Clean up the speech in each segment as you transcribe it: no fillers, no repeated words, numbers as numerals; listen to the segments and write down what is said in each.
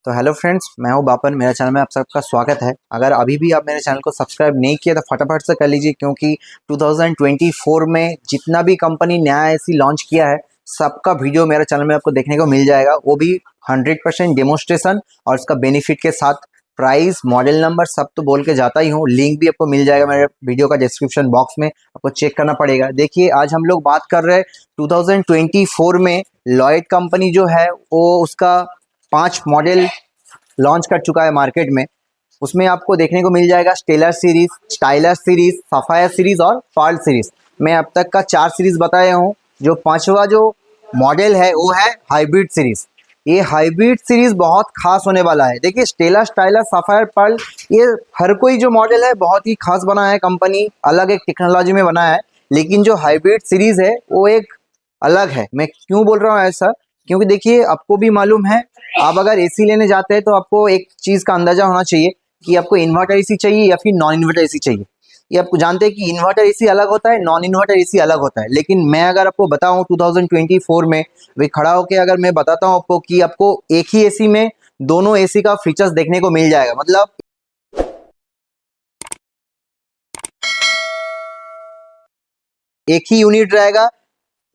तो hello friends, मैं हूं बापन। मेरे चैनल में आप सबका स्वागत है। अगर अभी भी आप मेरे चैनल को सब्सक्राइब नहीं किया तो फटाफट से कर लीजिए, क्योंकि 2024 में जितना भी कंपनी नया एसी लॉन्च किया है सबका वीडियो मेरे चैनल में आपको देखने को मिल जाएगा। वो भी 100% डेमोस्ट्रेशन और इसका बेनिफिट के साथ। प्राइस, मॉडल नंबर सब तो बोल के जाता ही हूँ। लिंक भी आपको मिल जाएगा मेरे वीडियो का डिस्क्रिप्शन बॉक्स में, आपको चेक करना पड़ेगा। देखिए, आज हम लोग बात कर रहे हैं 2024 में लॉयड कंपनी जो है वो उसका 5 मॉडल लॉन्च कर चुका है मार्केट में। उसमें आपको देखने को मिल जाएगा stellar series, styler series, sapphire series और पर्ल सीरीज। मैं अब तक का 4 सीरीज बताया हूँ। जो 5वां जो मॉडल है वो है हाइब्रिड सीरीज। ये हाइब्रिड सीरीज बहुत खास होने वाला है। देखिए, स्टेलर, स्टाइलर, सफायर, पर्ल, ये हर कोई जो मॉडल है बहुत ही खास बनाया है कंपनी, अलग एक टेक्नोलॉजी में बनाया है। लेकिन जो हाइब्रिड सीरीज है वो एक अलग है। मैं क्यों बोल रहा हूँ ऐसा? क्योंकि देखिए, आपको भी मालूम है, आप अगर एसी लेने जाते हैं तो आपको एक चीज़ का अंदाजा होना चाहिए कि आपको इन्वर्टर एसी चाहिए या फिर नॉन इन्वर्टर एसी चाहिए। ये आपको जानते हैं कि इन्वर्टर एसी अलग होता है, नॉन इन्वर्टर एसी अलग होता है। लेकिन मैं अगर आपको बताऊं 2024 में वे खड़ा होकर अगर मैं बताता हूं आपको कि आपको एक ही एसी में दोनों एसी का फीचर्स देखने को मिल जाएगा। मतलब एक ही यूनिट रहेगा,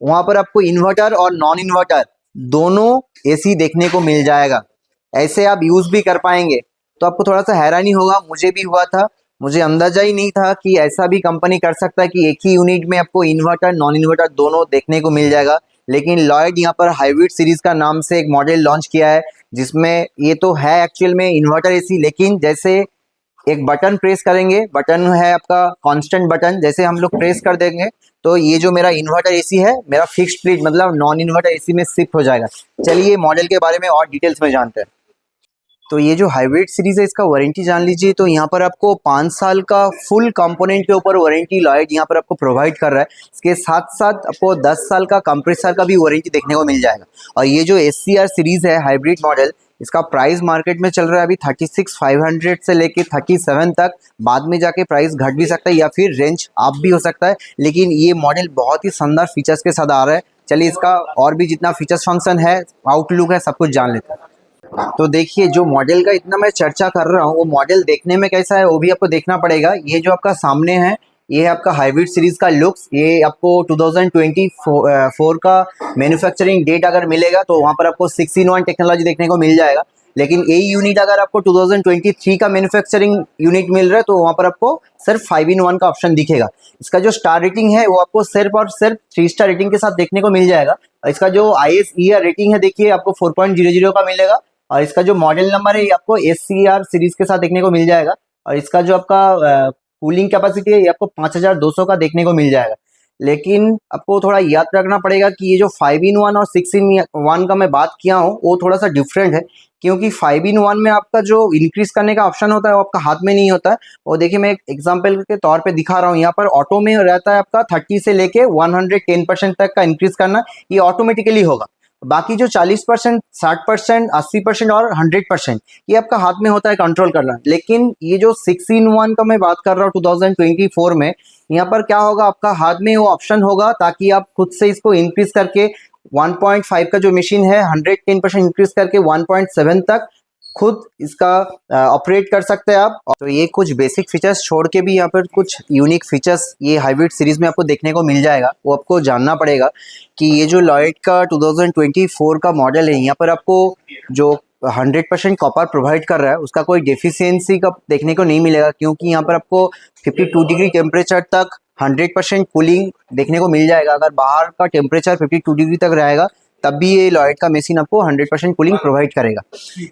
वहां पर आपको इन्वर्टर और नॉन इन्वर्टर दोनों एसी देखने को मिल जाएगा। ऐसे आप यूज भी कर पाएंगे। तो आपको थोड़ा सा हैरानी होगा, मुझे भी हुआ था। मुझे अंदाजा ही नहीं था कि ऐसा भी कंपनी कर सकता है कि एक ही यूनिट में आपको इन्वर्टर, नॉन इन्वर्टर दोनों देखने को मिल जाएगा। लेकिन लॉयड यहाँ पर हाइब्रिड सीरीज का नाम से एक मॉडल लॉन्च किया है, जिसमें ये तो है एक्चुअल में इन्वर्टर एसी। लेकिन जैसे एक बटन प्रेस करेंगे, बटन है आपका कांस्टेंट बटन, जैसे हम लोग प्रेस कर देंगे तो ये जो मेरा इन्वर्टर एसी है, मेरा फिक्स्ड स्प्लिट मतलब नॉन इन्वर्टर एसी में शिफ्ट हो जाएगा। चलिए मॉडल के बारे में और डिटेल्स में जानते हैं। तो ये जो हाइब्रिड सीरीज है इसका वारंटी जान लीजिए। तो यहाँ पर आपको 5 साल का फुल कंपोनेंट के ऊपर वारंटी लॉयड यहाँ पर आपको प्रोवाइड कर रहा है। इसके साथ साथ आपको 10 साल का कंप्रेसर का भी वारंटी देखने को मिल जाएगा। और ये जो SCR सीरीज है हाइब्रिड मॉडल, इसका प्राइस मार्केट में चल रहा है अभी 36,500 से लेके 37 तक। बाद में जाके प्राइस घट भी सकता है या फिर रेंज अप भी हो सकता है। लेकिन ये मॉडल बहुत ही शानदार फीचर्स के साथ आ रहा है। चलिए इसका और भी जितना फीचर्स फंक्शन है, आउटलुक है, सब कुछ जान लेते हैं। तो देखिए, जो मॉडल का इतना मैं चर्चा कर रहा हूँ वो मॉडल देखने में कैसा है वो भी आपको देखना पड़ेगा। ये जो आपका सामने है ये है आपका हाइब्रिड सीरीज का लुक्स। ये आपको 2024 का मैन्युफैक्चरिंग डेट अगर मिलेगा तो वहाँ पर आपको 6-in-1 टेक्नोलॉजी देखने को मिल जाएगा। लेकिन यही यूनिट अगर आपको 2023 का मैन्युफैक्चरिंग यूनिट मिल रहा है तो वहाँ पर आपको सिर्फ 5-in-1 का ऑप्शन दिखेगा। इसका जो स्टार रेटिंग है वो आपको सिर्फ और सिर्फ 3 स्टार रेटिंग के साथ देखने को मिल जाएगा। इसका जो ISER रेटिंग है देखिए आपको 4.00 का मिलेगा। और इसका जो मॉडल नंबर है ये आपको SCR सीरीज के साथ देखने को मिल जाएगा। और इसका जो आपका कूलिंग कैपेसिटी है ये आपको 5200 का देखने को मिल जाएगा। लेकिन आपको थोड़ा याद रखना पड़ेगा कि ये जो 5-in-1 और 6-in-1 का मैं बात किया हूँ वो थोड़ा सा डिफरेंट है। क्योंकि 5-in-1 में आपका जो इंक्रीज करने का ऑप्शन होता है वो आपका हाथ में नहीं होता है। और देखिए, मैं एक एग्जाम्पल के तौर पे दिखा रहा हूँ। यहाँ पर ऑटो में रहता है आपका 30 से लेके 110% तक का इंक्रीज करना, ये ऑटोमेटिकली होगा। बाकी जो 40%, 60%, 80% और 100% ये आपका हाथ में होता है कंट्रोल करना। लेकिन ये जो 6-in-1 का मैं बात कर रहा हूँ 2024 में, यहाँ पर क्या होगा, आपका हाथ में वो ऑप्शन होगा ताकि आप खुद से इसको इंक्रीज करके 1.5 का जो मशीन है 110% इंक्रीज करके 1.7 तक खुद इसका ऑपरेट कर सकते हैं आप। तो ये कुछ बेसिक फीचर्स छोड़ के भी यहाँ पर कुछ यूनिक फीचर्स ये हाइब्रिड सीरीज में आपको देखने को मिल जाएगा, वो आपको जानना पड़ेगा। कि ये जो लॉयड का 2024 का मॉडल है यहाँ पर आपको जो 100% कॉपर प्रोवाइड कर रहा है उसका कोई डेफिशिएंसी का देखने को नहीं मिलेगा। क्योंकि यहाँ पर आपको 52 डिग्री टेम्परेचर तक 100% कूलिंग देखने को मिल जाएगा। अगर बाहर का टेम्परेचर 52 डिग्री तक रहेगा तब भी ये लॉयड का मशीन आपको 100% कूलिंग प्रोवाइड करेगा।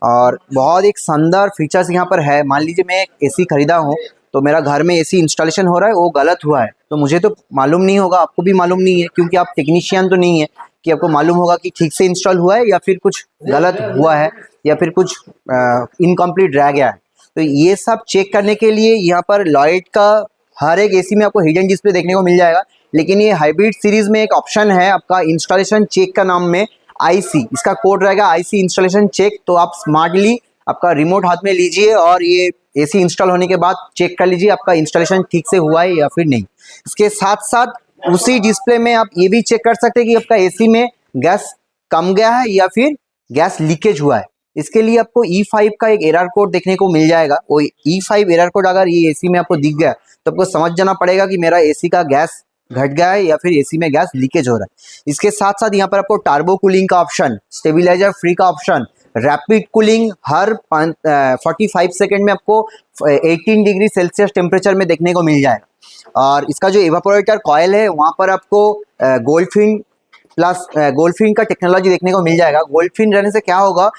और बहुत एक शानदार फीचर्स यहाँ पर है। मान लीजिए मैं एक एसी खरीदा हूँ तो मेरा घर में एसी इंस्टॉलेशन हो रहा है, वो गलत हुआ है तो मुझे तो मालूम नहीं होगा, आपको भी मालूम नहीं है क्योंकि आप टेक्नीशियन तो नहीं है कि आपको मालूम होगा कि ठीक से इंस्टॉल हुआ है या फिर कुछ गलत हुआ है या फिर कुछ इनकम्प्लीट रह गया है। तो ये सब चेक करने के लिए यहाँ पर लॉयड का हर एक एसी में आपको हिडन डिस्प्ले देखने को मिल जाएगा। लेकिन ये हाइब्रिड सीरीज में एक ऑप्शन है आपका इंस्टॉलेशन चेक का नाम में IC, इसका कोड रहेगा IC इंस्टॉलेशन चेक। तो आप स्मार्टली आपका रिमोट हाथ में लीजिए और ये एसी इंस्टॉल होने के बाद चेक कर लीजिए आपका इंस्टॉलेशन ठीक से हुआ है या फिर नहीं। इसके साथ साथ उसी डिस्प्ले में आप ये भी चेक कर सकते हैं कि आपका एसी में गैस कम गया है या फिर गैस लीकेज हुआ है। इसके लिए आपको E5 का एक एरर कोड देखने को मिल जाएगा। वो E5 एरर कोड अगर ये एसी में आपको दिख गया तो आपको समझ जाना पड़ेगा कि मेरा एसी का गैस घट गया है या फिर एसी में गैस लीकेज हो रहा है। इसके साथ साथ यहाँ पर आपको टर्बो कूलिंग का ऑप्शन, स्टेबिलाईजर फ्री का ऑप्शन, रैपिड कूलिंग हर 45 सेकेंड में आपको 18 डिग्री सेल्सियस टेम्परेचर में देखने को मिल जाएगा। और इसका जो इवापोरेटर कॉयल है वहाँ पर आपको गोल्डफिन प्लस गोल्डफिन का टेक्नोलॉजी देखने को मिल जाएगा। गोल्डफिन रहने से क्या होगा,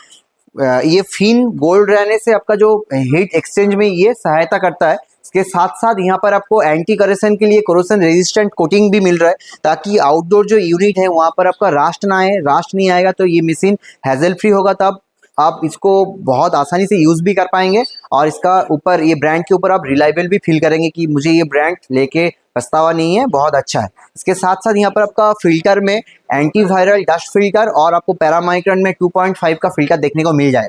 ये फिन गोल्ड रहने से आपका जो हीट एक्सचेंज में ये सहायता करता है। इसके साथ साथ यहाँ पर आपको एंटी करेशन के लिए कोरोशन रेजिस्टेंट कोटिंग भी मिल रहा है, ताकि आउटडोर जो यूनिट है वहाँ पर आपका रास्ट ना आए। रास्ट नहीं आएगा तो ये मशीन हैजल फ्री होगा, तब आप इसको बहुत आसानी से यूज़ भी कर पाएंगे। और इसका ऊपर ये ब्रांड के ऊपर आप रिलायबल भी फील करेंगे कि मुझे ये ब्रांड लेके पछतावा नहीं है, बहुत अच्छा है। इसके साथ साथ यहाँ पर आपका फिल्टर में एंटीवायरल डस्ट फिल्टर और आपको पैरामाइक्रॉन में 2.5 का फिल्टर देखने को मिल जाए।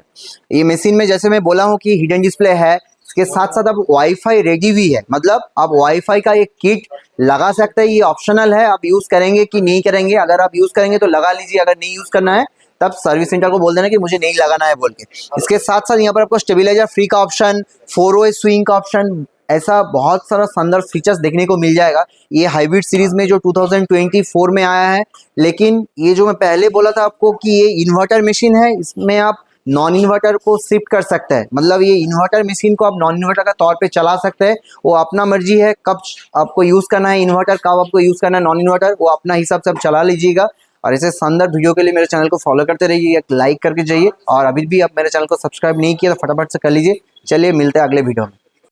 ये मशीन में जैसे मैं बोला हूँ कि हिडन डिस्प्ले है, इसके साथ साथ अब वाईफाई रेडी भी है, मतलब आप वाईफाई का एक किट लगा सकते हैं। ये ऑप्शनल है, आप यूज़ करेंगे कि नहीं करेंगे। अगर आप यूज़ करेंगे तो लगा लीजिए, अगर नहीं यूज़ करना है तब सर्विस सेंटर को बोल देना कि मुझे नहीं लगाना है बोल के। इसके साथ साथ यहाँ पर आपको स्टेबिलाईजर फ्री का ऑप्शन, 4OS स्विंग का ऑप्शन, ऐसा बहुत सारा शानदार फीचर्स देखने को मिल जाएगा। ये हाइब्रिड सीरीज में जो 2024 में आया है। लेकिन ये जो मैं पहले बोला था आपको कि ये इन्वर्टर मशीन है, इसमें आप नॉन इन्वर्टर को शिफ्ट कर सकते हैं। मतलब ये इन्वर्टर मशीन को आप नॉन इन्वर्टर का तौर पे चला सकते हैं। वो अपना मर्जी है कब आपको यूज़ करना है इन्वर्टर, कब आपको यूज़ करना है नॉन इन्वर्टर, वो अपना हिसाब से आप चला लीजिएगा। और ऐसे शानदार वीडियो के लिए मेरे चैनल को फॉलो करते रहिए, एक लाइक करके जाइए। और अभी भी आप मेरे चैनल को सब्सक्राइब नहीं किया तो फटाफट से कर लीजिए। चलिए मिलते हैं अगले वीडियो में।